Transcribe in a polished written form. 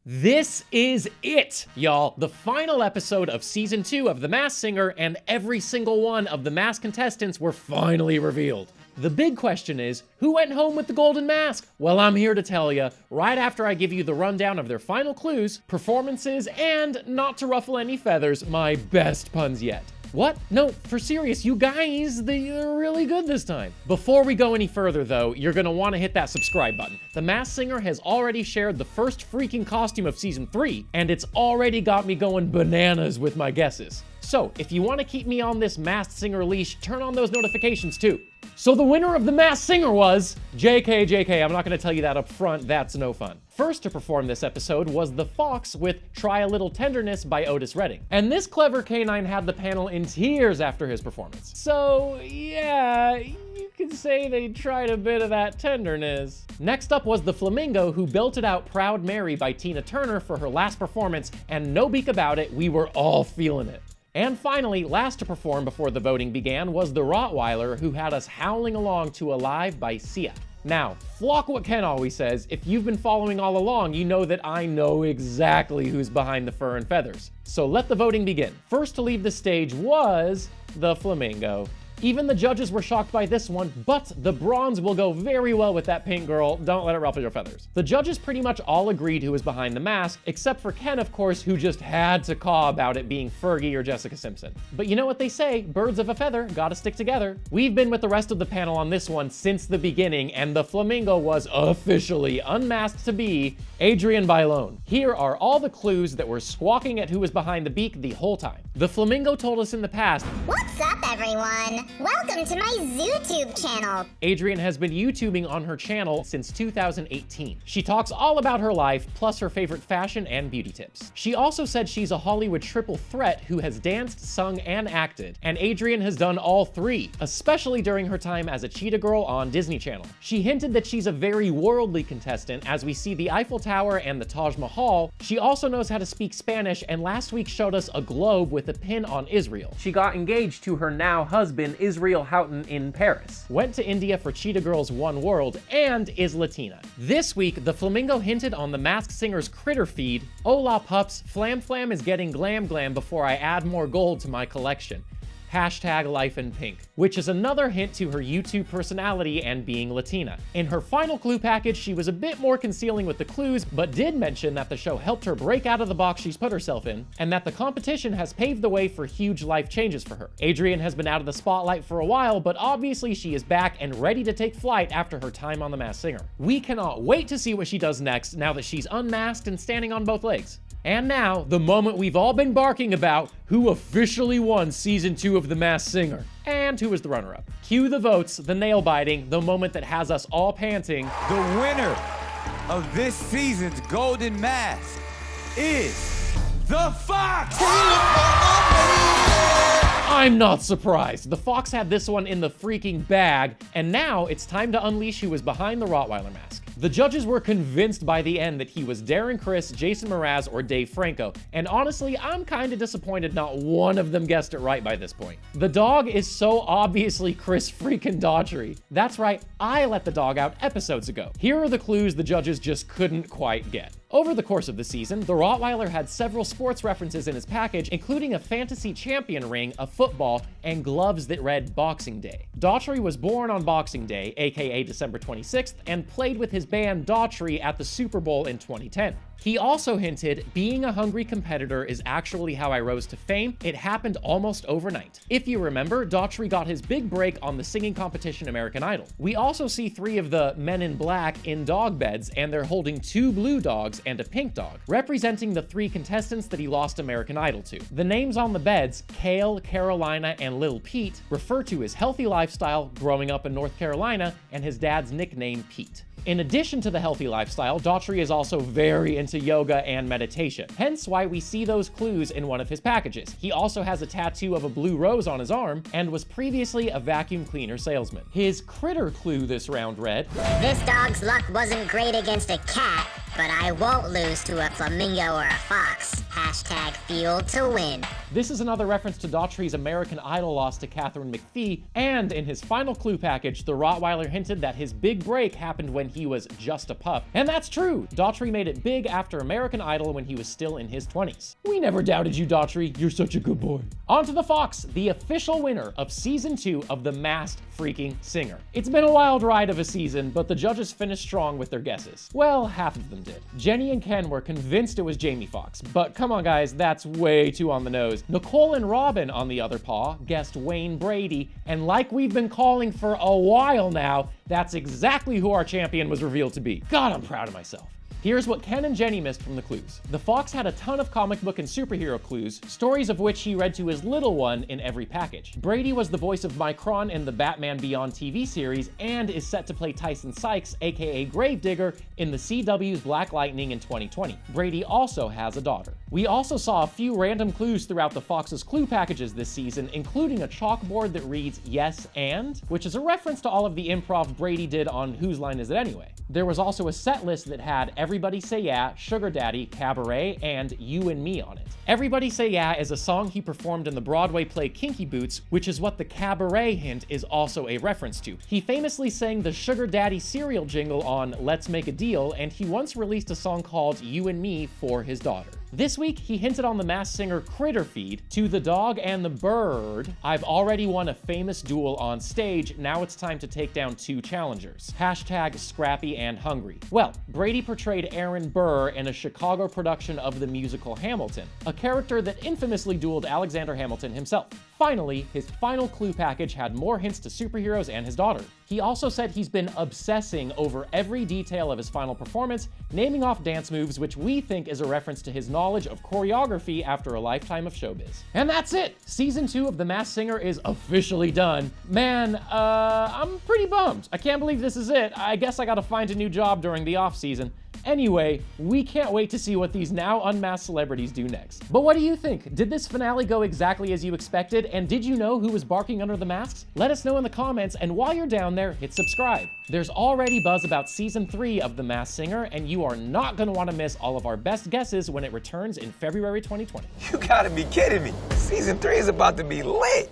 This is it, y'all. The final episode of Season 2 of The Masked Singer, and every single one of the masked contestants were finally revealed. The big question is, who went home with the golden mask? Well, I'm here to tell you, right after I give you the rundown of their final clues, performances, and, not to ruffle any feathers, my best puns yet. What? No, for serious, you guys, they're really good this time. Before we go any further though, you're gonna wanna hit that subscribe button. The Masked Singer has already shared the first freaking costume of Season 3, and it's already got me going bananas with my guesses. So, if you wanna keep me on this Masked Singer leash, turn on those notifications too. So the winner of the Masked Singer was... JK, I'm not gonna tell you that up front, that's no fun. First to perform this episode was The Fox with Try a Little Tenderness by Otis Redding. And this clever canine had the panel in tears after his performance. So yeah, you could say they tried a bit of that tenderness. Next up was the Flamingo, who belted out Proud Mary by Tina Turner for her last performance, and no beak about it, we were all feeling it. And finally, last to perform before the voting began was the Rottweiler, who had us howling along to Alive by Sia. Now, flock what Ken always says, if you've been following all along, you know that I know exactly who's behind the fur and feathers. So let the voting begin. First to leave the stage was the Flamingo. Even the judges were shocked by this one, but the bronze will go very well with that pink girl. Don't let it ruffle your feathers. The judges pretty much all agreed who was behind the mask, except for Ken, of course, who just had to caw about it being Fergie or Jessica Simpson. But you know what they say, birds of a feather gotta stick together. We've been with the rest of the panel on this one since the beginning, and the Flamingo was officially unmasked to be Adrian Bailon. Here are all the clues that were squawking at who was behind the beak the whole time. The Flamingo told us in the past, "What's up, everyone? Welcome to my ZooTube channel." Adrian has been YouTubing on her channel since 2018. She talks all about her life, plus her favorite fashion and beauty tips. She also said she's a Hollywood triple threat who has danced, sung, and acted, and Adrian has done all three, especially during her time as a cheetah girl on Disney Channel. She hinted that she's a very worldly contestant, as we see the Eiffel Tower and the Taj Mahal. She also knows how to speak Spanish, and last week showed us a globe with a pin on Israel. She got engaged to her now husband, Israel Houghton, in Paris, went to India for Cheetah Girls One World, and is Latina. This week, the Flamingo hinted on the Masked Singer's Critter feed, "Hola pups, Flam Flam is getting glam glam before I add more gold to my collection. Hashtag life in pink," which is another hint to her YouTube personality and being Latina. In her final clue package, she was a bit more concealing with the clues, but did mention that the show helped her break out of the box she's put herself in, and that the competition has paved the way for huge life changes for her. Adrian has been out of the spotlight for a while, but obviously she is back and ready to take flight after her time on The Masked Singer. We cannot wait to see what she does next now that she's unmasked and standing on both legs. And now, the moment we've all been barking about, who officially won Season 2 of The Masked Singer, and who was the runner-up. Cue the votes, the nail-biting, the moment that has us all panting. The winner of this season's Golden Mask is the Fox! I'm not surprised. The Fox had this one in the freaking bag, and now it's time to unleash who was behind the Rottweiler mask. The judges were convinced by the end that he was Darren Criss, Jason Mraz, or Dave Franco, and honestly, I'm kinda disappointed not one of them guessed it right by this point. The dog is so obviously Chris freaking Daughtry. That's right, I let the dog out episodes ago. Here are the clues the judges just couldn't quite get. Over the course of the season, the Rottweiler had several sports references in his package, including a fantasy champion ring, a football, and gloves that read Boxing Day. Daughtry was born on Boxing Day, aka December 26th, and played with his band Daughtry at the Super Bowl in 2010. He also hinted, "Being a hungry competitor is actually how I rose to fame. It happened almost overnight." If you remember, Daughtry got his big break on the singing competition American Idol. We also see three of the men in black in dog beds, and they're holding two blue dogs and a pink dog, representing the three contestants that he lost American Idol to. The names on the beds, Kale, Carolina, and Lil Pete, refer to his healthy lifestyle growing up in North Carolina and his dad's nickname, Pete. In addition to the healthy lifestyle, Daughtry is also very into yoga and meditation, hence why we see those clues in one of his packages. He also has a tattoo of a blue rose on his arm and was previously a vacuum cleaner salesman. His critter clue this round read, "This dog's luck wasn't great against a cat. but I won't lose to a flamingo or a fox. Hashtag fueled to win. This is another reference to Daughtry's American Idol loss to Catherine McPhee, and in his final clue package, the Rottweiler hinted that his big break happened when he was just a pup. And that's true! Daughtry made it big after American Idol when he was still in his 20s. We never doubted you, Daughtry. You're such a good boy. On to the Fox, the official winner of Season 2 of The Masked Freaking Singer. It's been a wild ride of a season, but the judges finished strong with their guesses. Well, half of them did. Jenny and Ken were convinced it was Jamie Foxx, but come on guys, that's way too on the nose. Nicole and Robin, on the other paw, guessed Wayne Brady, and like we've been calling for a while now, that's exactly who our champion was revealed to be. God, I'm proud of myself. Here's what Ken and Jenny missed from the clues. The Fox had a ton of comic book and superhero clues, stories of which he read to his little one in every package. Brady was the voice of Micron in the Batman Beyond TV series and is set to play Tyson Sykes, aka Gravedigger, in the CW's Black Lightning in 2020. Brady also has a daughter. We also saw a few random clues throughout the Fox's clue packages this season, including a chalkboard that reads yes and, which is a reference to all of the improv Brady did on Whose Line Is It Anyway? There was also a set list that had Everybody Say Yeah, Sugar Daddy, Cabaret, and You and Me on it. Everybody Say Yeah is a song he performed in the Broadway play Kinky Boots, which is what the Cabaret hint is also a reference to. He famously sang the Sugar Daddy cereal jingle on Let's Make a Deal, and he once released a song called You and Me for his daughter. This week, he hinted on the Masked Singer Critter feed to the dog and the bird. I've already won a famous duel on stage. Now it's time to take down 2 challengers. Hashtag scrappy and hungry. Well, Brady portrayed Aaron Burr in a Chicago production of the musical Hamilton, a character that infamously dueled Alexander Hamilton himself. Finally, his final clue package had more hints to superheroes and his daughter. He also said he's been obsessing over every detail of his final performance, naming off dance moves, which we think is a reference to his knowledge of choreography after a lifetime of showbiz. And that's it! Season 2 of The Masked Singer is officially done. Man, I'm pretty bummed. I can't believe this is it. I guess I gotta find a new job during the off-season. Anyway, we can't wait to see what these now unmasked celebrities do next. But what do you think? Did this finale go exactly as you expected? And did you know who was barking under the masks? Let us know in the comments, and while you're down there, hit subscribe. There's already buzz about Season 3 of The Masked Singer, and you are not going to want to miss all of our best guesses when it returns in February 2020. You gotta be kidding me. Season 3 is about to be lit.